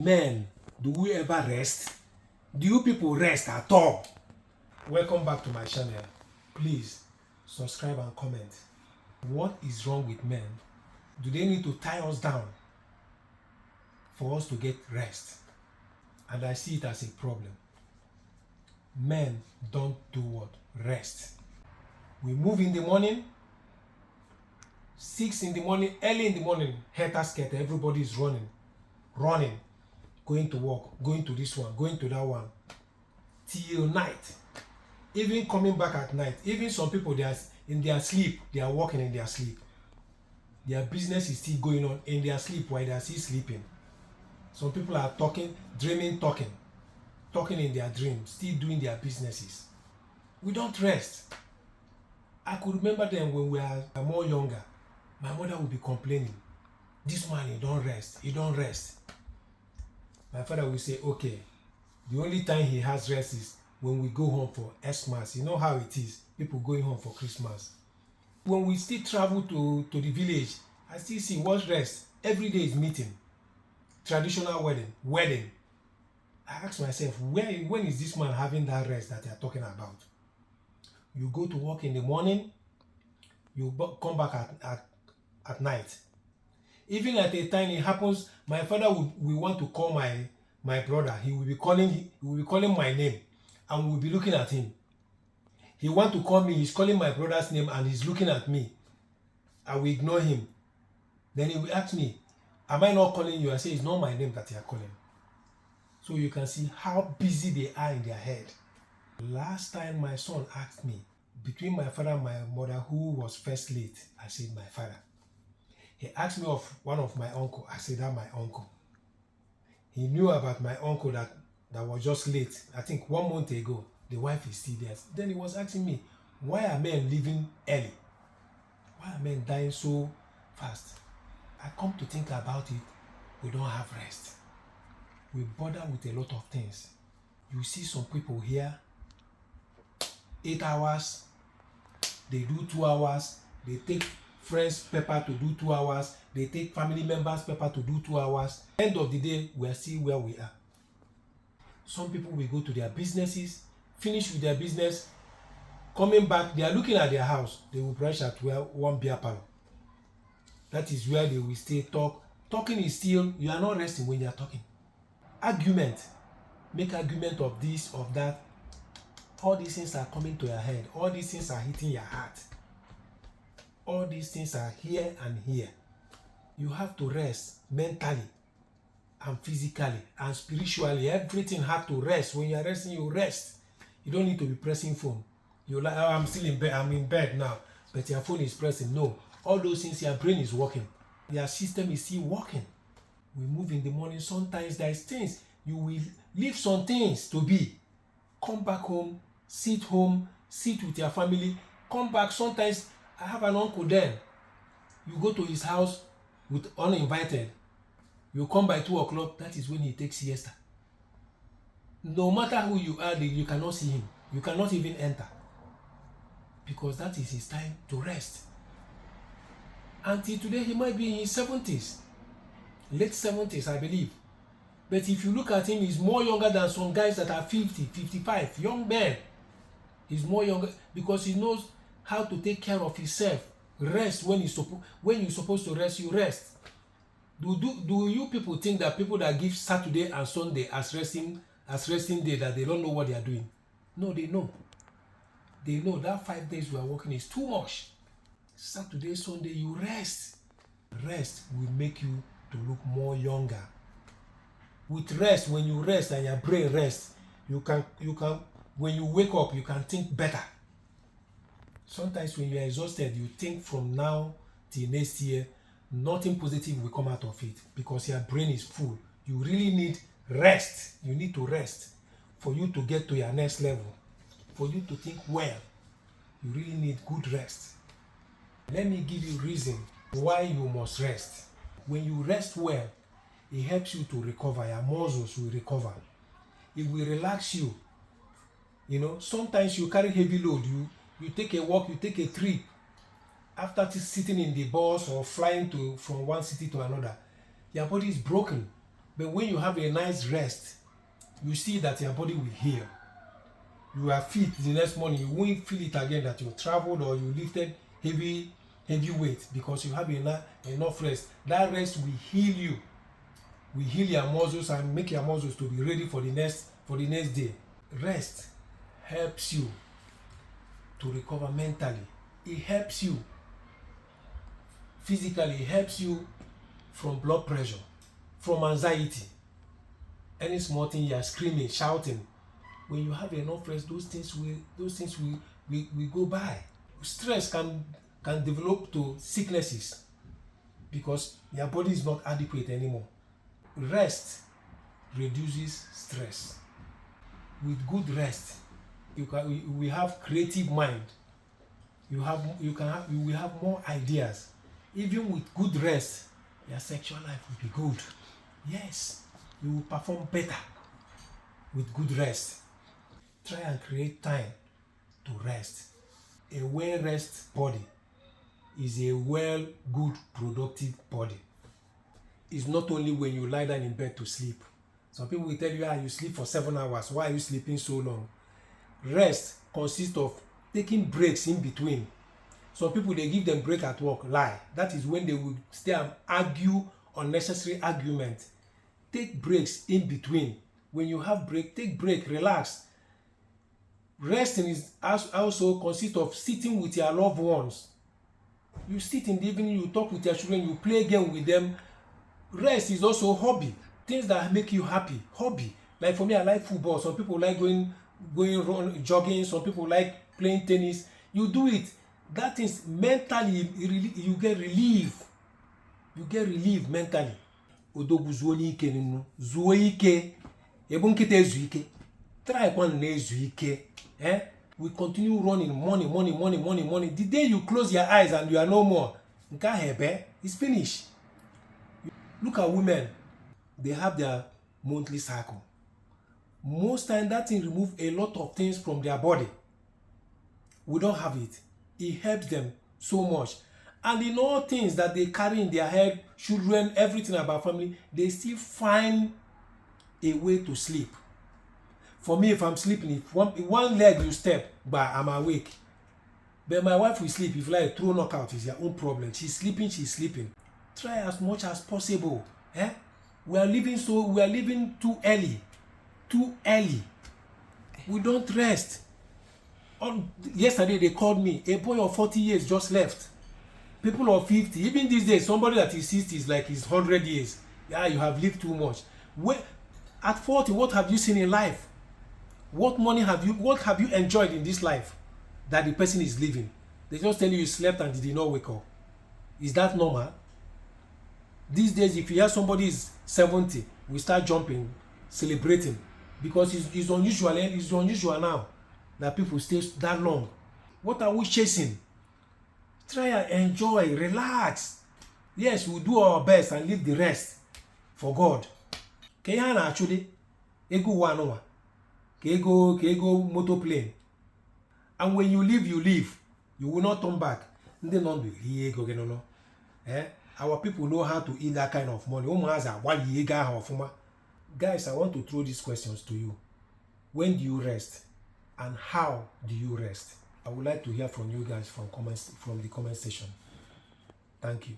Men, do we ever rest? Do you people rest at all? Welcome back to my channel. Please subscribe and comment. What is wrong with men? Do they need to tie us down for us to get rest? And I see it as a problem. Men don't do what? Rest. We move in the morning, 6 in the morning, early in the morning, helter-skelter, everybody is running, going to work, going to this one, going to that one, till night. Even coming back at night, even some people, they are in their sleep, they are working in their sleep. Their business is still going on in their sleep while they are still sleeping. Some people are talking, dreaming, talking in their dreams, still doing their businesses. We don't rest. I could remember them when we were more younger. My mother would be complaining, this man, he don't rest. My father will say, okay, the only time he has rest is when we go home for Xmas. You know how it is, people going home for Christmas. When we still travel to the village, I still see what's rest. Every day is meeting, traditional wedding. I ask myself, when is this man having that rest that they are talking about? You go to work in the morning, you come back at night. Even at a time it happens, my father will want to call my brother. He will be calling my name, and we will be looking at him. He want to call me, he's calling my brother's name and he's looking at me. I will ignore him. Then he will ask me, am I not calling you? I say, it's not my name that you are calling. So you can see how busy they are in their head. Last time my son asked me, between my father and my mother, who was first late? I said, my father. He asked me of one of my uncle. I said, that my uncle. He knew about my uncle that was just late. I think 1 month ago, the wife is still there. Then he was asking me, why are men living early? Why are men dying so fast? I come to think about it, we don't have rest. We bother with a lot of things. You see some people here, 8 hours, they do 2 hours, they take friends paper to do 2 hours, they take family members paper to do 2 hours. End of the day, we are still where we are. Some people will go to their businesses, finish with their business, coming back, they are looking at their house, they will brush at one beer parlor. That is where they will stay talk. Talking is still, you are not resting when you are talking. Argument, make argument of this, of that. All these things are coming to your head. All these things are hitting your heart. All these things are here and here. You have to rest mentally and physically and spiritually. Everything has to rest. When you are resting, you rest. You don't need to be pressing phone. You're like, oh, I'm still in bed. I'm in bed now, but your phone is pressing. No, all those things, your brain is working. Your system is still working. We move in the morning. Sometimes there's things you will leave some things to be. Come back home, sit with your family. Come back. Sometimes I have an uncle then. You go to his house with uninvited. You come by 2 o'clock. That is when he takes siesta. No matter who you are, you cannot see him. You cannot even enter, because that is his time to rest. Until today, he might be in his 70s, late 70s, I believe. But if you look at him, he's more younger than some guys that are 50, 55, young men. He's more younger because he knows how to take care of himself. Rest when you're supposed to rest, you rest. Do you people think that people that give Saturday and Sunday as resting day, that they don't know what they are doing? No, they know. They know that 5 days we are working is too much. Saturday, Sunday, you rest. Rest will make you to look more younger. With rest, when you rest and your brain rests, you can when you wake up, you can think better. Sometimes when you are exhausted, you think from now till next year, nothing positive will come out of it because your brain is full. You really need rest. You need to rest for you to get to your next level. For you to think well, you really need good rest. Let me give you reason why you must rest. When you rest well, it helps you to recover. Your muscles will recover. It will relax you. You know, sometimes you carry heavy load. You take a walk, you take a trip. After sitting in the bus or flying from one city to another, your body is broken. But when you have a nice rest, you see that your body will heal. You are fit the next morning. You won't feel it again that you traveled or you lifted heavy weight, because you have enough rest. That rest will heal you. Will heal your muscles and make your muscles to be ready for the next day. Rest helps you to recover mentally. It helps you physically. It helps you from blood pressure, from anxiety. Any small thing you are screaming, shouting. When you have enough rest, those things will go by. Stress can develop to sicknesses because your body is not adequate anymore. Rest reduces stress. With good rest, we have creative mind. You will have more ideas. Even with good rest, your sexual life will be good. Yes, you will perform better with good rest. Try and create time to rest. A well-rested body is a good, productive body. It's not only when you lie down in bed to sleep. Some people will tell you, you sleep for 7 hours. Why are you sleeping so long? Rest consists of taking breaks in between. Some people, they give them break at work. Lie. That is when they will stay and argue unnecessary argument. Take breaks in between. When you have break, take break, relax. Resting is also consists of sitting with your loved ones. You sit in the evening, you talk with your children, you play game with them. Rest is also a hobby. Things that make you happy. Hobby. Like for me, I like football. Some people like going jogging. Some people like playing tennis. You do it. That is mentally, you get relief. You get relief mentally. Odogwu zuo n'ike nnu. Zuo ike. Ebu nkịta ezu ike. Try one na-ezu ike. We continue running money. The day you close your eyes and you are no more, nke ahụ ebe, it's finished. Look at women. They have their monthly cycle. Most time that thing remove a lot of things from their body. We don't have it. It helps them so much. And in all things that they carry in their head, children, everything about family, they still find a way to sleep. For me, if I'm sleeping, if one leg you step, but I'm awake. But my wife will sleep. If like throw knockout is your own problem. She's sleeping. Try as much as possible. We are living too early. We don't rest. Yesterday they called me, a boy of 40 years just left. People of 50, even these days, somebody that is 60 is like he's 100 years. Yeah, you have lived too much. At 40, what have you seen in life? What have you enjoyed in this life that the person is living? They just tell you slept and did not wake up. Is that normal? These days, if you hear somebody is 70, we start jumping, celebrating, because it's unusual now that people stay that long. What are we chasing? Try and enjoy, relax. Yes, we'll do our best and leave the rest for God. Kayana actually, ego one ego motor plane. And when you leave, you will not turn back. Our people know how to eat that kind of money. Guys, I want to throw these questions to you. When do you rest? And how do you rest? I would like to hear from you guys from the comment section. Thank you.